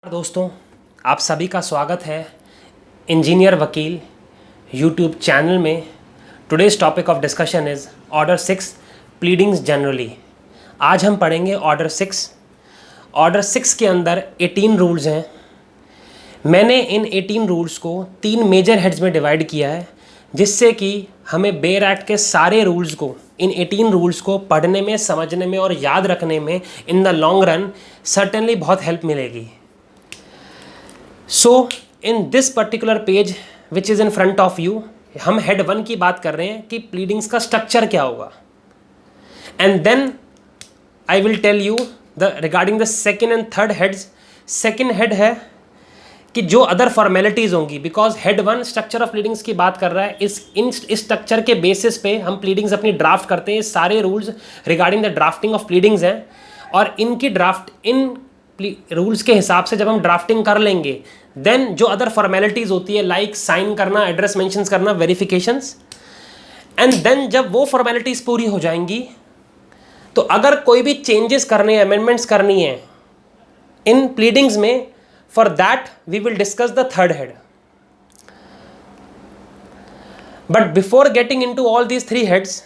दोस्तों, आप सभी का स्वागत है इंजीनियर वकील यूट्यूब चैनल में। Today's topic of discussion is order 6 pleadings generally. आज हम पढ़ेंगे ऑर्डर 6। ऑर्डर 6 के अंदर 18 रूल्स हैं। मैंने इन 18 रूल्स को 3 मेजर हेड्स में डिवाइड किया है, जिससे कि हमें बेयर एक्ट के सारे रूल्स को, इन 18 रूल्स को पढ़ने में, समझने में और याद रखने में in the long run certainly बहुत हेल्प मिलेगी। So in this particular page which is in front of you, हम हेड 1 की बात कर रहे हैं कि प्लीडिंग्स का स्ट्रक्चर क्या होगा, and then I will tell you the regarding the second and third heads. Second head है कि जो अदर फॉर्मेलिटीज़ होंगी, because head 1 structure of pleadings की बात कर रहा है। इस स्ट्रक्चर के बेसिस पे हम प्लीडिंग्स अपनी ड्राफ्ट करते हैं। सारे rules regarding the drafting of pleadings हैं, और इनकी ड्राफ्ट इन रूल्स के हिसाब से जब हम ड्राफ्टिंग कर लेंगे, देन जो अदर फॉर्मेलिटीज़ होती है लाइक साइन करना, एड्रेस मेंशंस करना, वेरिफिकेशंस, एंड देन जब वो फॉर्मेलिटीज़ पूरी हो जाएंगी, तो अगर कोई भी चेंजेस करने हैं, अमेंडमेंट्स करनी है इन प्लीडिंग्स में, for that we will discuss the third head. But before getting into all these 3 heads,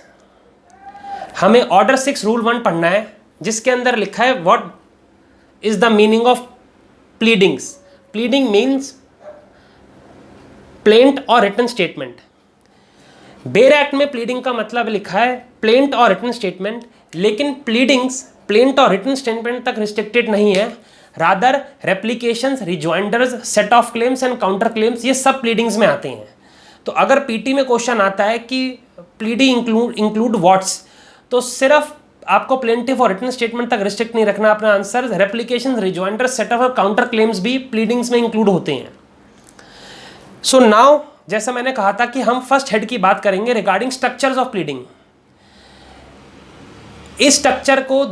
हमें ऑर्डर 6 रूल 1 पढ़ना है, जिसके अंदर लिखा है what is the meaning of pleadings. Pleading means plaint और रिटन स्टेटमेंट। बेयर एक्ट में प्लीडिंग का मतलब लिखा है प्लेंट और रिटन स्टेटमेंट, लेकिन प्लीडिंग्स प्लेंट और रिटन स्टेटमेंट तक रिस्ट्रिक्टेड नहीं है। Rather रेप्लिकेशंस, रिजॉइंडर्स, set of claims and counter claims, ये सब प्लीडिंग्स में आते हैं। तो अगर पीटी में क्वेश्चन आता है कि प्लीडिंग इंक्लूड व्हाट्स, तो सिर्फ आपको प्लेंटिफ और रिटन स्टेटमेंट तक रिस्ट्रिक्ट नहीं रखना अपना आंसर। रेप्लिकेशंस, रिजॉइंडर, सेटअप और काउंटर क्लेम्स भी प्लीडिंग्स में इंक्लूड होते हैं। सो नाउ, जैसा मैंने कहा था कि हम फर्स्ट हेड की बात करेंगे रिगार्डिंग स्ट्रक्चर्स ऑफ प्लीडिंग। इस स्ट्रक्चर को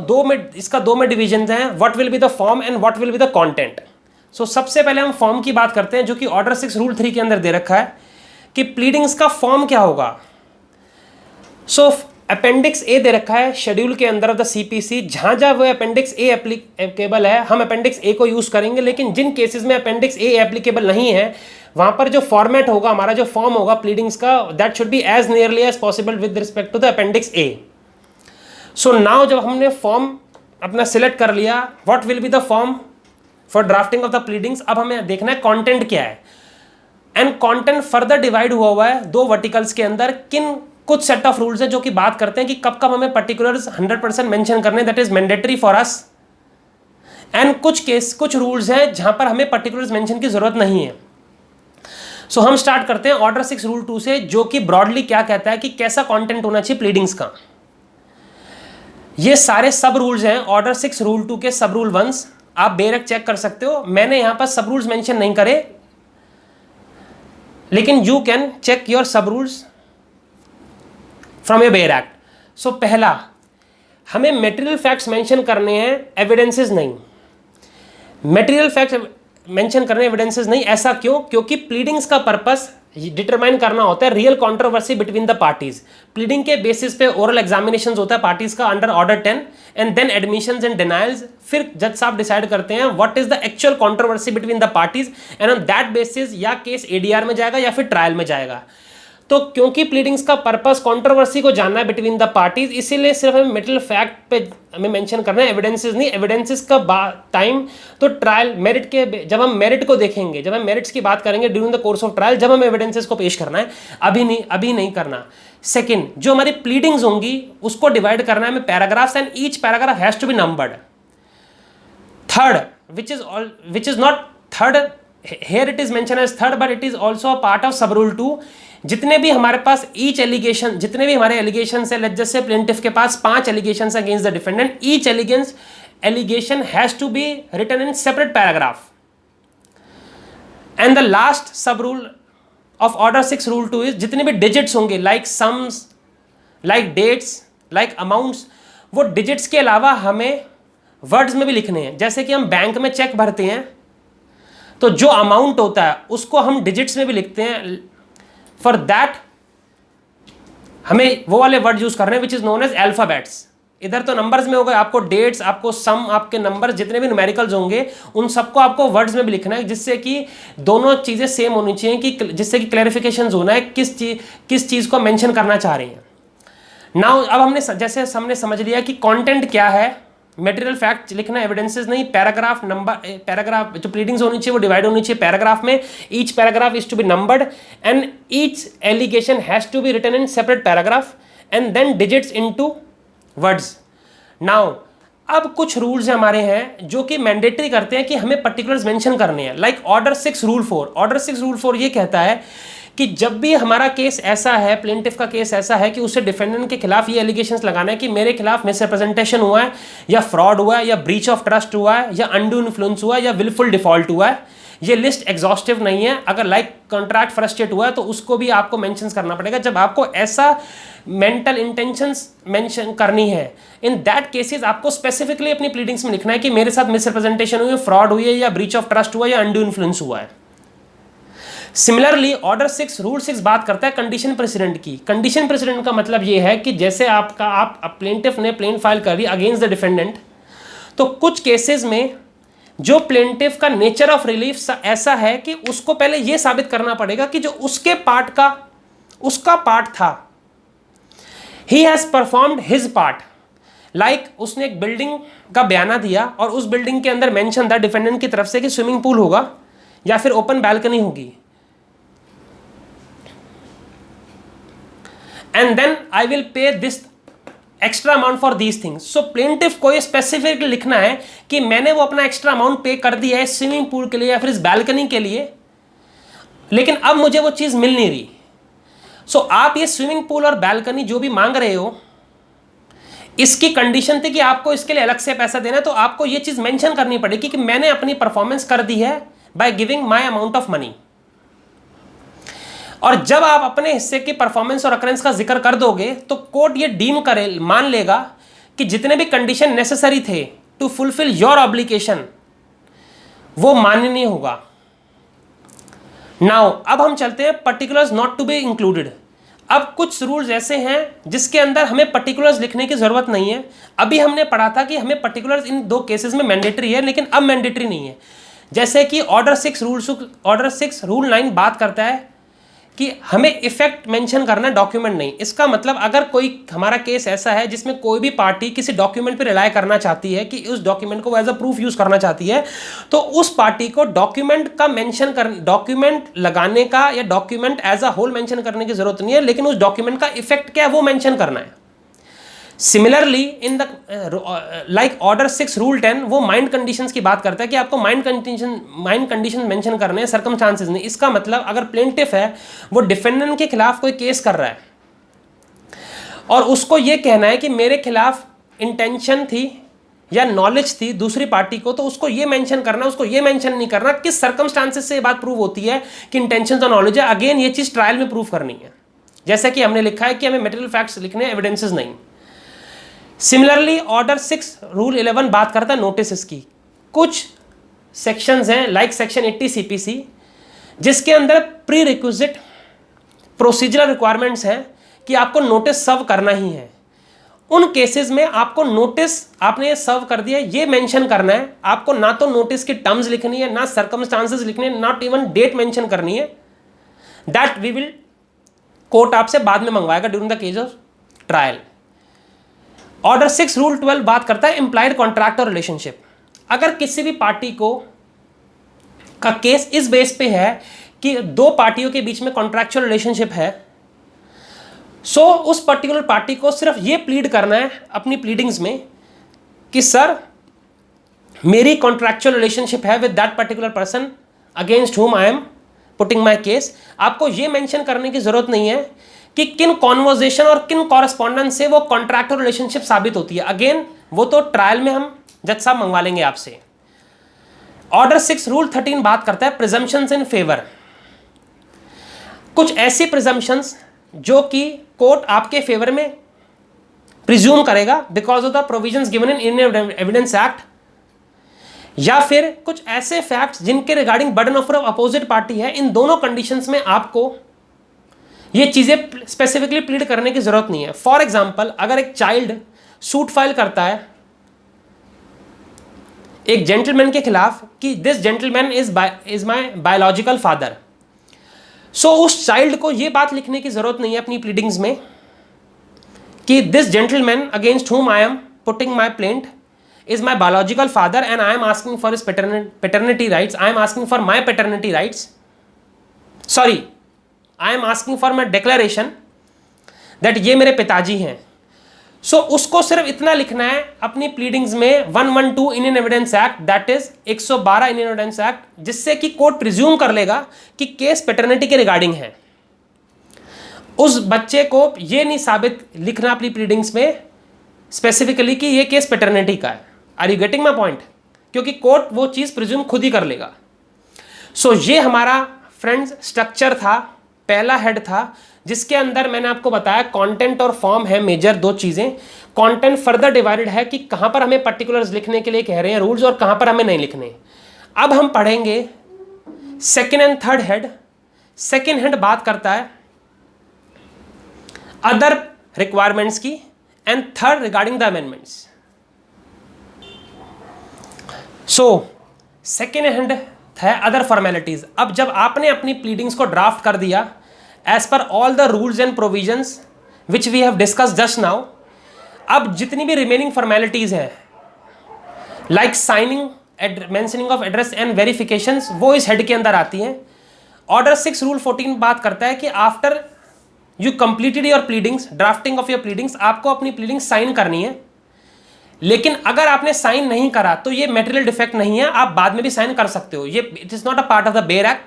इसका दो में डिविजन हैं, what will be the form and what will be the content. So सबसे पहले हम फॉर्म की बात करते हैं, जो कि ऑर्डर 6 रूल 3 के अंदर दे रखा है कि प्लीडिंग्स का फॉर्म क्या होगा। सो अपेंडिक्स ए दे रखा है शेड्यूल के अंदर ऑफ द सीपीसी। जहां जहां वो अपेंडिक्स ए एप्लीकेबल है, हम अपेंडिक्स ए को यूज करेंगे, लेकिन जिन केसेस में अपेंडिक्स ए एप्लीकेबल नहीं है, वहां पर जो फॉर्मेट होगा, हमारा जो फॉर्म होगा प्लीडिंग्स का, that should be as nearly as possible with respect to the appendix A. So now जब हमने फॉर्म अपना सिलेक्ट कर लिया, what will be the form for drafting of the pleadings, अब हमें देखना है कंटेंट क्या है। एंड कंटेंट फर्दर डिवाइड हुआ है 2 वर्टिकल्स के अंदर। कुछ सेट ऑफ रूल्स है जो कि बात करते हैं कि कब कब हमें पर्टिकुलर्स 100% मेंशन करने, that is mandatory for us, and कुछ रूल्स हैं जहां पर हमें पर्टिकुलर्स मेंशन की जरूरत नहीं है। सो हम स्टार्ट करते हैं ऑर्डर 6 रूल 2 से, जो कि ब्रॉडली क्या कहता है कि कैसा कंटेंट होना चाहिए प्लीडिंग्स का। ये सारे सब रूल्स हैं ऑर्डर 6 रूल 2 के सब रूल 1। आप बेरक चेक कर सकते हो, मैंने यहां पर सब रूल्स मेंशन नहीं करे, लेकिन you can check your sub rules from a bare act. So पहला, हमें मटेरियल फैक्ट्स मेंशन करने हैं, एविडेंसेस नहीं। मटेरियल फैक्ट्स मेंशन करने, एविडेंसेस नहीं। ऐसा क्यों? क्योंकि प्लीडिंग्स का पर्पस डिटरमाइन करना होता है real controversy between the parties. Pleading के बेसिस पे ओरल एग्जामिनेशन होता है पार्टीज का under order 10, and then admissions and denials. फिर जज साहब डिसाइड करते हैं what is the actual controversy between the parties, and on that basis या केस एडीआर में जाएगा या फिर ट्रायल में जाएगा। तो क्योंकि प्लीडिंग्स का पर्पस कंट्रोवर्सी को जानना है बिटवीन द पार्टीज, इसीलिए सिर्फ हमें मटेरियल फैक्ट पे हमें मेंशन करना है, एविडेंसेस नहीं। एविडेंसेस का टाइम तो ट्रायल मेरिट के, जब हम मेरिट को देखेंगे, जब हम मेरिट्स की बात करेंगे during the course of trial, जब हमें एविडेंसेस को पेश करना है, अभी नहीं करना। सेकेंड, जो हमारी प्लीडिंग्स होंगी उसको डिवाइड करना है हमें paragraphs, and each paragraph has to be numbered. Third, which is not third, here it is mentioned as third, but it is also a part of sub rule 2। जितने भी हमारे पास ईच एलिगेशन, जितने भी हमारे allegation है, let's just से plaintiff के पास 5 allegation against the defendant, each allegation has to be written in separate paragraph. And the last sub rule of order 6 rule 2 is जितने भी डिजिट्स होंगे, like sums, like dates, like amounts, वो digits के अलावा हमें words में भी लिखने हैं। जैसे कि हम बैंक में चेक भरते हैं, तो जो अमाउंट होता है उसको हम डिजिट्स में भी लिखते हैं। फॉर दैट हमें वो वाले वर्ड यूज करने which is known as alphabets. इधर तो नंबर्स में होगा, आपको डेट्स, आपको सम, आपके नंबर्स जितने भी न्यूमेरिकल्स होंगे उन सबको आपको वर्ड्स में भी लिखना है, जिससे कि दोनों चीज़ें सेम होनी चाहिए, कि जिससे कि क्लैरिफिकेशन होना है किस चीज़ को मेंशन करना चाह रहे हैं। नाउ अब हमने समझ लिया कि कंटेंट क्या है, मटेरियल फैक्ट लिखना, एविडेंसेस नहीं, पैराग्राफ नंबर, पैराग्राफ जो प्लीडिंग्स होनी चाहिए वो डिवाइड होनी चाहिए पैराग्राफ में, each paragraph is to be numbered and each allegation has to be written in separate paragraph and then digits into words. Now अब कुछ रूल्स हमारे हैं जो कि मैंडेटरी करते हैं कि हमें पर्टिकुलर्स मेंशन करने हैं, like order 6 rule 4। Order 6 rule 4 ये कहता है कि जब भी हमारा केस ऐसा है, प्लेंटिफ का केस ऐसा है कि उसे डिफेंडेंट के खिलाफ ये एलिगेशंस लगाना है कि मेरे खिलाफ मिसरिप्रेजेंटेशन हुआ है, या फ्रॉड हुआ है, या ब्रीच ऑफ ट्रस्ट हुआ है, या अनडू इन्फ्लुएंस हुआ है, या विलफुल डिफॉल्ट हुआ है। ये लिस्ट एग्जॉस्टिव नहीं है, अगर लाइक कॉन्ट्रैक्ट फ्रस्ट्रेट हुआ है तो उसको भी आपको मेंशन करना पड़ेगा। जब आपको ऐसा मेंटल इंटेंशंस मेंशन करनी है, इन दैट केसेस आपको स्पेसिफिकली अपनी प्लीडिंग्स में लिखना है कि मेरे साथ मिसरिप्रेजेंटेशन हुई है, फ्रॉड हुई है, या ब्रीच ऑफ ट्रस्ट हुआ है, या अनडू इन्फ्लुएंस हुआ है। सिमिलरली ऑर्डर 6 रूल 6 बात करता है कंडीशन प्रेसिडेंट की। कंडीशन प्रेसिडेंट का मतलब ये है कि जैसे आप प्लेंटिफ ने प्लेन फाइल करी अगेंस्ट द डिफेंडेंट, तो कुछ केसेस में जो प्लेंटिफ का नेचर ऑफ रिलीफ ऐसा है कि उसको पहले यह साबित करना पड़ेगा कि जो उसके पार्ट का उसका पार्ट था, he has performed his part. Like उसने एक बिल्डिंग का बयाना दिया और उस बिल्डिंग के अंदर मेंशन था डिफेंडेंट की तरफ से कि स्विमिंग पूल होगा या फिर ओपन बैल्कनी होगी, and then I will pay this extra amount for these things। so plaintiff को ये स्पेसिफिकली लिखना है कि मैंने वो अपना एक्स्ट्रा अमाउंट पे कर दिया है स्विमिंग पूल के लिए या फिर इस बैल्कनी के लिए, लेकिन अब मुझे वो चीज़ मिल नहीं रही। आप ये स्विमिंग पूल और बैल्कनी जो भी मांग रहे हो, इसकी कंडीशन थी कि आपको इसके लिए अलग से पैसा देना है, तो आपको ये चीज़ मेंशन करनी पड़ेगी कि मैंने अपनी परफॉर्मेंस कर दी है by giving my amount of money. और जब आप अपने हिस्से की परफॉर्मेंस और अकरेंस का जिक्र कर दोगे तो कोर्ट ये डीम करे, मान लेगा कि जितने भी कंडीशन नेसेसरी थे टू फुलफिल योर ऑब्लिगेशन वो मान्य नहीं होगा। नाउ अब हम चलते हैं particulars not to be included. अब कुछ रूल्स ऐसे हैं जिसके अंदर हमें पर्टिकुलर्स लिखने की जरूरत नहीं है। अभी हमने पढ़ा था कि हमें पर्टिकुलर्स इन 2 केसेस में मैंडेटरी है, लेकिन अब मैंडेटरी नहीं है। जैसे कि ऑर्डर 6 रूल 9 बात करता है कि हमें इफेक्ट मेंशन करना है, डॉक्यूमेंट नहीं। इसका मतलब अगर कोई हमारा केस ऐसा है जिसमें कोई भी पार्टी किसी डॉक्यूमेंट पर रिलाय करना चाहती है कि उस डॉक्यूमेंट को एज अ प्रूफ यूज करना चाहती है, तो उस पार्टी को डॉक्यूमेंट का मेंशन कर, डॉक्यूमेंट लगाने का या document as a whole mention करने की जरूरत नहीं है, लेकिन उस डॉक्यूमेंट का इफेक्ट क्या है वो मेंशन करना है। Similarly in the like order 6 rule 10 वो माइंड कंडीशंस की बात करता है कि आपको माइंड कंडीशन मेंशन करने हैं, सर्कमस्टांसेस नहीं। इसका मतलब अगर प्लेंटिफ है वो डिफेंडेंट के खिलाफ कोई केस कर रहा है और उसको ये कहना है कि मेरे खिलाफ इंटेंशन थी या नॉलेज थी दूसरी पार्टी को, तो उसको ये मेंशन करना, उसको ये मेंशन नहीं करना किस सर्कमस्टांसेस से ये बात प्रूव होती है कि इंटेंशन तो नॉलेज है। अगेन ये चीज ट्रायल में प्रूव करनी है, जैसा कि हमने लिखा है कि हमें मटेरियल फैक्ट्स लिखने, एविडेंसेस नहीं। सिमिलरली ऑर्डर 6 रूल 11 बात करता है नोटिस की। कुछ सेक्शंस हैं लाइक सेक्शन 80 सीपीसी जिसके अंदर प्री रिक्विजिट प्रोसीजरल रिक्वायरमेंट्स हैं कि आपको नोटिस सर्व करना ही है। उन केसेस में आपको नोटिस आपने सर्व कर दिया ये मेंशन करना है, आपको ना तो नोटिस की टर्म्स लिखनी है, ना सर्कमस्टांसेस लिखने, नॉट इवन डेट मेंशन करनी है। दैट वी विल कोर्ट आपसे बाद में मंगवाएगा during the case of trial. Order 6 rule 12 बात करता है इंप्लाइड कॉन्ट्रैक्ट और रिलेशनशिप। अगर किसी भी पार्टी को का केस इस बेस पे है कि 2 पार्टियों के बीच में कॉन्ट्रैक्चुअल रिलेशनशिप है, सो उस पर्टिकुलर पार्टी को सिर्फ ये प्लीड करना है अपनी प्लीडिंग्स में कि सर मेरी कॉन्ट्रैक्चुअल रिलेशनशिप है with that particular person against हुम I am putting my case. आपको ये मेंशन करने की जरूरत नहीं है कि किन कॉन्वर्जेशन और किन कॉरेस्पॉन्डेंस से वो कॉन्ट्रैक्ट और रिलेशनशिप साबित होती है। अगेन वो तो ट्रायल में हम जज साहब मंगवा लेंगे आपसे। ऑर्डर 6 रूल 13 बात करता है प्रिजम्पशंस इन फेवर। कुछ ऐसी प्रिजम्पशंस जो कि कोर्ट आपके फेवर में प्रिज्यूम करेगा because of the provisions given in evidence act, या फिर कुछ ऐसे फैक्ट्स जिनके regarding burden of opposite party है। इन दोनों कंडीशंस में आपको ये चीजें स्पेसिफिकली प्लीड करने की जरूरत नहीं है। फॉर एग्जाम्पल अगर एक चाइल्ड सूट फाइल करता है एक जेंटलमैन के खिलाफ कि this gentleman is my biological father. So उस चाइल्ड को यह बात लिखने की जरूरत नहीं है अपनी प्लीडिंग्स में कि दिस जेंटलमैन अगेंस्ट हुम I am putting my plaint is my biological father and I am asking for his paternity rights. I am asking for my paternity rights. Sorry, I am asking for my declaration that ये मेरे पिताजी हैं। So उसको सिर्फ इतना लिखना है अपनी प्लीडिंग्स में 112 Indian evidence act, that is 112 Indian evidence act, जिससे कि कोर्ट प्रिज्यूम कर लेगा कि केस पैटर्निटी के रिगार्डिंग है। उस बच्चे को ये नहीं साबित लिखना अपनी प्लीडिंग्स में स्पेसिफिकली कि ये केस पैटर्निटी का है। Are you getting my point? क्योंकि कोर्ट वो चीज़ प्रिज्यूम खुद ही कर लेगा। सो ये हमारा फ्रेंड्स स्ट्रक्चर था, पहला हेड था, जिसके अंदर मैंने आपको बताया कंटेंट और फॉर्म है मेजर दो चीज़ें। कंटेंट फर्दर डिवाइडेड है कि कहाँ पर हमें पर्टिकुलर्स लिखने के लिए कह रहे हैं रूल्स और कहाँ पर हमें नहीं लिखने। अब हम पढ़ेंगे second and third head. Second head बात करता है अदर रिक्वायरमेंट्स की and third regarding the amendments. So second hand है अदर फॉर्मेलिटीज। अब जब आपने अपनी प्लीडिंग्स को ड्राफ्ट कर दिया as per all the rules and provisions which we have discuss just now, अब जितनी भी रिमेनिंग फॉर्मेलिटीज हैं like signing, mentioning of address and verifications, वो इस हेड के अंदर आती हैं। ऑर्डर 6 रूल 14 बात करता है कि after you completed your pleadings, drafting of your pleadings, आपको अपनी प्लीडिंग्स साइन करनी है। लेकिन अगर आपने साइन नहीं करा तो ये मटेरियल डिफेक्ट नहीं है, आप बाद में भी साइन कर सकते हो। ये it is not a part of the bare act,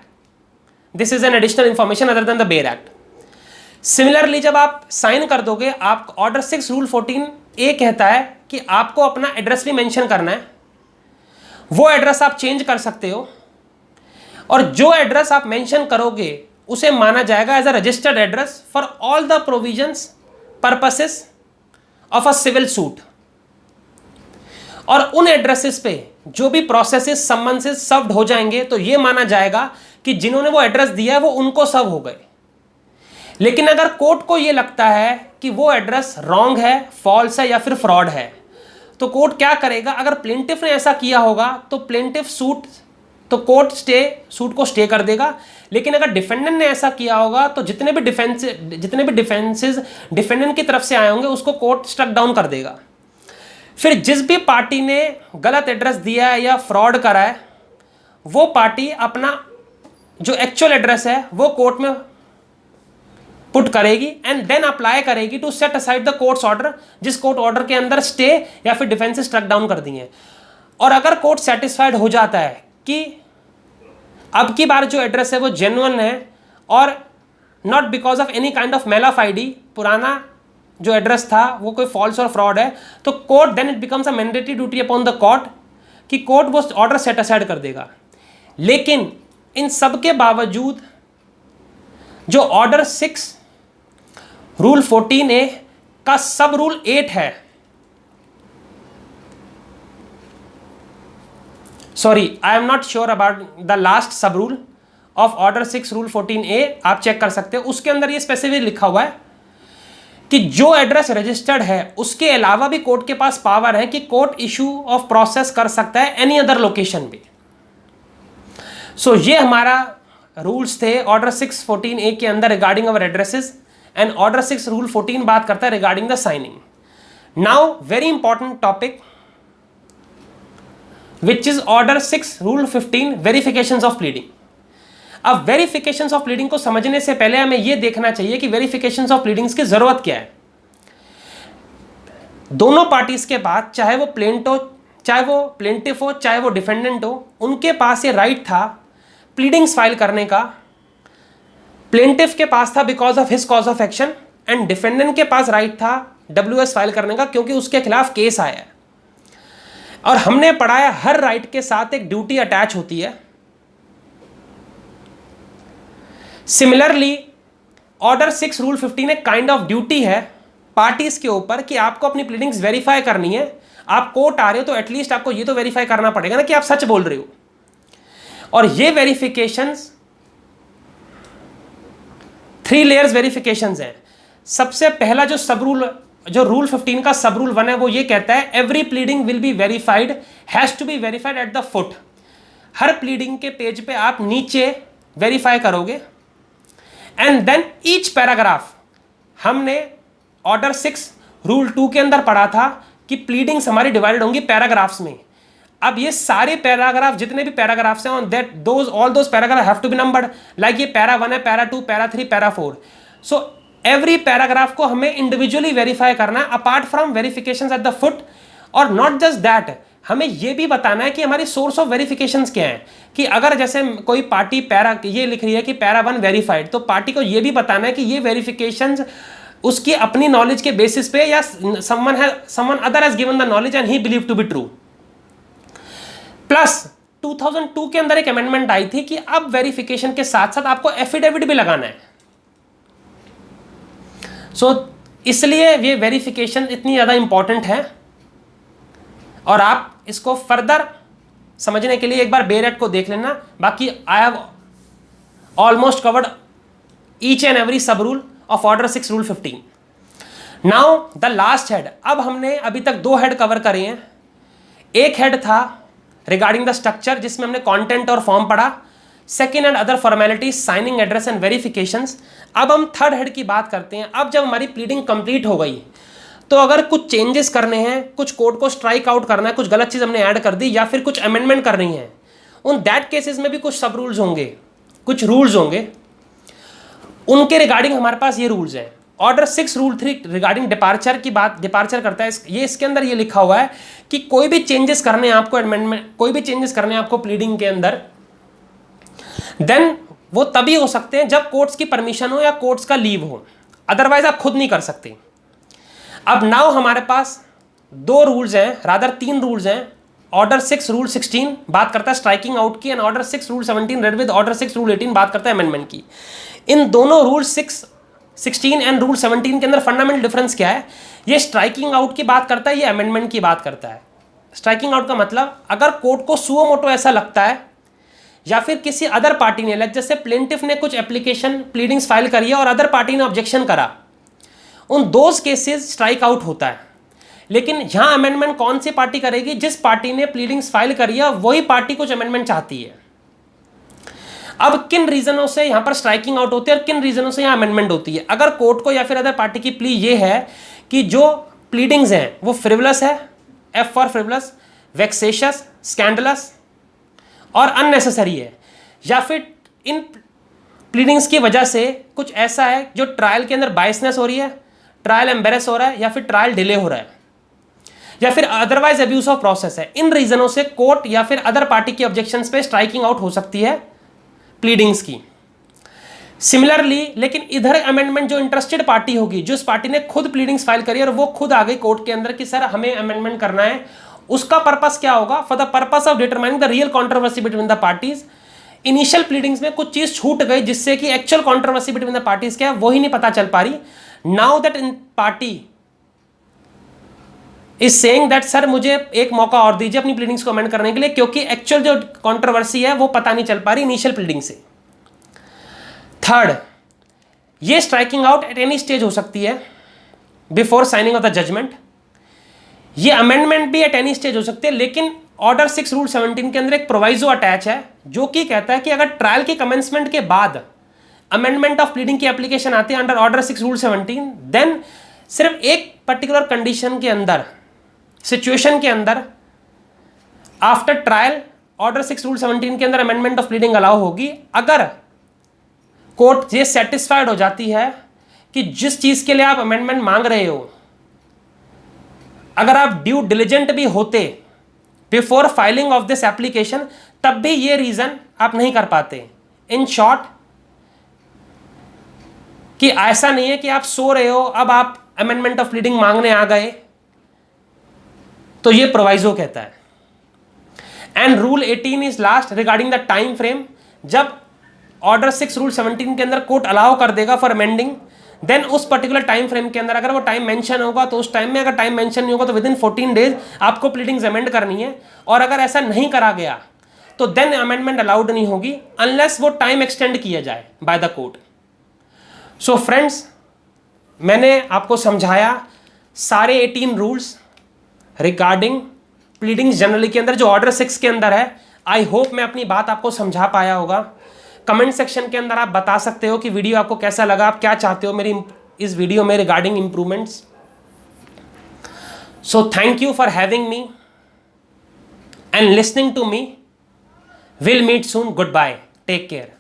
this is an additional information other than the bare act. Similarly जब आप साइन कर दोगे, आप ऑर्डर 6 रूल 14 ए कहता है कि आपको अपना एड्रेस भी मेंशन करना है। वो एड्रेस आप चेंज कर सकते हो और जो एड्रेस आप मेंशन करोगे उसे माना जाएगा as a registered address for all the provisions purposes of a civil suit. और उन एड्रेसेस पे जो भी प्रोसेसेस समन्सेस सर्व्ड हो जाएंगे तो ये माना जाएगा कि जिन्होंने वो एड्रेस दिया है वो उनको सर्व हो गए। लेकिन अगर कोर्ट को ये लगता है कि वो एड्रेस रॉन्ग है, फॉल्स है या फिर फ्रॉड है, तो कोर्ट क्या करेगा? अगर प्लेंटिफ ने ऐसा किया होगा तो प्लेंटिफ सूट, तो कोर्ट सूट को स्टे कर देगा। लेकिन अगर डिफेंडेंट ने ऐसा किया होगा तो जितने भी डिफेंसेस डिफेंडेंट की तरफ से आए होंगे उसको कोर्ट स्ट्रक डाउन कर देगा। फिर जिस भी पार्टी ने गलत एड्रेस दिया है या फ्रॉड करा है, वो पार्टी अपना जो एक्चुअल एड्रेस है वो कोर्ट में पुट करेगी एंड देन अप्लाई करेगी to set aside the court's order, जिस कोर्ट ऑर्डर के अंदर स्टे या फिर डिफेंस स्ट्रक डाउन कर दिए। और अगर कोर्ट सेटिस्फाइड हो जाता है कि अब की बार जो एड्रेस है वो जेन्युइन है और not because of any kind of male of ID, पुराना जो एड्रेस था वो कोई फॉल्स और फ्रॉड है, तो court then it becomes a mandatory duty upon the court कि कोर्ट वो ऑर्डर सेट असाइड कर देगा। लेकिन इन सब के बावजूद जो ऑर्डर 6 रूल 14A का सब रूल 8 है, sorry I am not sure about the last sub rule of order 6 rule 14A, आप चेक कर सकते हो। उसके अंदर ये स्पेसिफिक लिखा हुआ है कि जो एड्रेस रजिस्टर्ड है उसके अलावा भी कोर्ट के पास पावर है कि कोर्ट इशू ऑफ प्रोसेस कर सकता है एनी अदर लोकेशन पे। सो ये हमारा रूल्स थे ऑर्डर 614A के अंदर regarding our addresses, and order 6 rule 14 बात करता है regarding the signing. Now very important topic which is order 6 rule 15 verifications of pleading. अब वेरिफिकेशंस ऑफ प्लीडिंग को समझने से पहले हमें यह देखना चाहिए कि वेरिफिकेशंस ऑफ प्लीडिंग्स की जरूरत क्या है। दोनों पार्टीज के पास, चाहे वो प्लेंटिफ हो चाहे वो डिफेंडेंट हो, उनके पास ये राइट था प्लीडिंग्स फाइल करने का। प्लेंटिफ के पास था because of his cause of action and defendant के पास राइट था WS फाइल करने का क्योंकि उसके खिलाफ केस आया है। और हमने पढ़ाया हर राइट के साथ एक ड्यूटी अटैच होती है। सिमिलरली ऑर्डर 6 रूल 15 एक काइंड ऑफ ड्यूटी है पार्टीज के ऊपर कि आपको अपनी प्लीडिंग्स वेरीफाई करनी है। आप कोर्ट आ रहे हो तो एटलीस्ट आपको ये तो वेरीफाई करना पड़ेगा ना कि आप सच बोल रहे हो। और ये वेरिफिकेशंस 3 लेयर्स वेरिफिकेशंस हैं। सबसे पहला जो सब रूल जो रूल 15 का सब रूल 1 है वो ये कहता है every pleading will be verified, has to be verified at the foot. हर प्लीडिंग के पेज पे आप नीचे वेरीफाई करोगे एंड देन ईच पैराग्राफ। हमने ऑर्डर 6 रूल 2 के अंदर पढ़ा था कि प्लीडिंग्स हमारी डिवाइडेड होंगी पैराग्राफ्स में। अब ये सारे पैराग्राफ, जितने भी पैराग्राफ्स हैं, on that those all those paragraph have to be numbered, like ये पैरा 1 है, para 2, para 3, para 4। So every paragraph को हमें इंडिविजुअली वेरीफाई करना है apart from verifications at the foot. और नॉट जस्ट दैट, हमें ये भी बताना है कि हमारी सोर्स ऑफ वेरिफिकेशंस क्या है। कि अगर जैसे कोई पार्टी पैरा ये लिख रही है कि पैरा 1 वेरीफाइड, तो पार्टी को ये भी बताना है कि ये वेरिफिकेशंस उसकी अपनी नॉलेज के बेसिस पे या someone other has given the knowledge and he believe to be true. Plus 2002 के अंदर एक अमेंडमेंट आई थी कि अब वेरिफिकेशन के साथ साथ आपको एफिडेविट भी लगाना है। इसलिए ये वेरिफिकेशन इतनी ज़्यादा इंपॉर्टेंट है। और आप इसको फर्दर समझने के लिए एक बार बेरेट को देख लेना। बाकी I have almost covered each and every sub rule of order 6 rule 15। Now the last head. अब हमने अभी तक 2 हेड कवर करे हैं। एक हेड था रिगार्डिंग द स्ट्रक्चर, जिसमें हमने कंटेंट और फॉर्म पढ़ा। Second and other formalities, signing, address and verifications. अब हम थर्ड हेड की बात करते हैं। अब जब हमारी प्लीडिंग कंप्लीट हो गई, तो अगर कुछ चेंजेस करने हैं, कुछ कोड को स्ट्राइक आउट करना है, कुछ गलत चीज़ हमने ऐड कर दी या फिर कुछ अमेंडमेंट करनी है, उन दैट केसेस में भी कुछ सब रूल्स होंगे, कुछ रूल्स होंगे। उनके रिगार्डिंग हमारे पास ये रूल्स हैं। ऑर्डर 6 रूल 3 रिगार्डिंग डिपार्चर की बात, डिपार्चर करता है। ये इसके अंदर ये लिखा हुआ है कि कोई भी चेंजेस करने हैं आपको अमेंडमेंट, कोई भी चेंजेस करने हैं आपको प्लीडिंग के अंदर, देन वो तभी हो सकते हैं जब कोर्ट्स की परमिशन हो या कोर्ट्स का लीव हो, अदरवाइज आप खुद नहीं कर सकते। अब नाउ हमारे पास 2 रूल्स हैं, रादर 3 रूल्स हैं। ऑर्डर 6 रूल 16 बात करता है स्ट्राइकिंग आउट की, and order 6 rule 17 read with order 6 rule 18 बात करता है अमेंडमेंट की। इन दोनों रूल 6, 16 एंड रूल 17 के अंदर फंडामेंटल डिफरेंस क्या है? ये स्ट्राइकिंग आउट की बात करता है, ये अमेंडमेंट की बात करता है। स्ट्राइकिंग आउट का मतलब अगर कोर्ट को सुओ मोटो ऐसा लगता है या फिर किसी अदर पार्टी ने, लाइक जैसे प्लेंटिफ ने कुछ एप्लीकेशन प्लीडिंग्स फाइल करी है और अदर पार्टी ने ऑब्जेक्शन करा, उन 2 केसेस स्ट्राइक आउट होता है। लेकिन यहां अमेंडमेंट कौन सी पार्टी करेगी? जिस पार्टी ने प्लीडिंग्स फाइल करी है वही पार्टी कुछ अमेंडमेंट चाहती है। अब किन रीजनों से यहां पर स्ट्राइकिंग आउट होती है और किन रीजनों से यहां अमेंडमेंट होती है? अगर कोर्ट को या फिर अदर पार्टी की प्ली ये है कि जो प्लीडिंग्स हैं वो फ्रिवलस है, एफ फॉर फ्रिवलस, वेक्सेशियस, स्कैंडलस और अननेसेसरी है, या फिर इन प्लीडिंग्स की वजह से कुछ ऐसा है जो ट्रायल के अंदर बायसनेस हो रही है, ट्रायल एम्बेरस हो रहा है, या फिर ट्रायल डिले हो रहा है, या फिर अदरवाइज अब्यूज ऑफ प्रोसेस है, इन रीजनों से कोर्ट या फिर अदर पार्टी की ऑब्जेक्शंस पे स्ट्राइकिंग आउट हो सकती है प्लीडिंग्स की। सिमिलरली, लेकिन इधर अमेंडमेंट जो इंटरेस्टेड पार्टी होगी, जो इस पार्टी ने खुद प्लीडिंग्स फाइल करी और वो खुद आ गई कोर्ट के अंदर कि सर हमें अमेंडमेंट करना है, उसका पर्पस क्या होगा? For the purpose of determining the real controversy between the parties. Initial pleadings में कुछ चीज छूट गई जिससे कि actual controversy between the parties क्या है वही नहीं पता चल पा रही। Now that in party is saying that sir मुझे एक मौका और दीजिए अपनी प्लीडिंग्स को अमेंड करने के लिए, क्योंकि एक्चुअल जो कंट्रोवर्सी है वो पता नहीं चल पा रही इनिशियल प्लीडिंग से। थर्ड, ये striking out at any stage हो सकती है before signing of the judgment. ये अमेंडमेंट भी एट एनी स्टेज हो सकती है, लेकिन ऑर्डर 6 रूल 17 के अंदर एक प्रोवाइजो अटैच है जो कि कहता है कि अगर ट्रायल के कमेंसमेंट के बाद अमेंडमेंट ऑफ प्लीडिंग की एप्लीकेशन आती है अंडर ऑर्डर 6 रूल 17, देन सिर्फ एक पर्टिकुलर कंडीशन के अंदर, सिचुएशन के अंदर, आफ्टर ट्रायल ऑर्डर 6 रूल 17 के अंदर अमेंडमेंट ऑफ प्लीडिंग अलाउ होगी। अगर कोर्ट ये सेटिस्फाइड हो जाती है कि जिस चीज के लिए आप अमेंडमेंट मांग रहे हो, अगर आप ड्यू डिलिजेंट भी होते before filing of this application, तब भी ये रीजन आप नहीं कर पाते। इन शॉर्ट, कि ऐसा नहीं है कि आप सो रहे हो अब आप अमेंडमेंट ऑफ प्लीडिंग मांगने आ गए, तो ये प्रोवाइजो कहता है। And rule 18 is last regarding the time frame. जब ऑर्डर 6 रूल 17 के अंदर कोर्ट अलाउ कर देगा फॉर अमेंडिंग, देन उस पर्टिकुलर टाइम फ्रेम के अंदर अगर वो टाइम मेंशन होगा तो उस टाइम में, अगर टाइम मेंशन नहीं होगा तो विद इन 14 डेज आपको प्लीडिंग्स अमेंड करनी है। और अगर ऐसा नहीं करा गया तो देन अमेंडमेंट अलाउड नहीं होगी अनलेस वो टाइम एक्सटेंड किया जाए by the court. So friends, मैंने आपको समझाया सारे 18 रूल्स रिगार्डिंग प्लीडिंग्स जनरली के अंदर जो ऑर्डर 6 के अंदर है। आई होप मैं अपनी बात आपको समझा पाया होगा। कमेंट सेक्शन के अंदर आप बता सकते हो कि वीडियो आपको कैसा लगा, आप क्या चाहते हो मेरी इस वीडियो में regarding improvements. So thank you for having me and listening to me. Will meet soon. Goodbye, take care.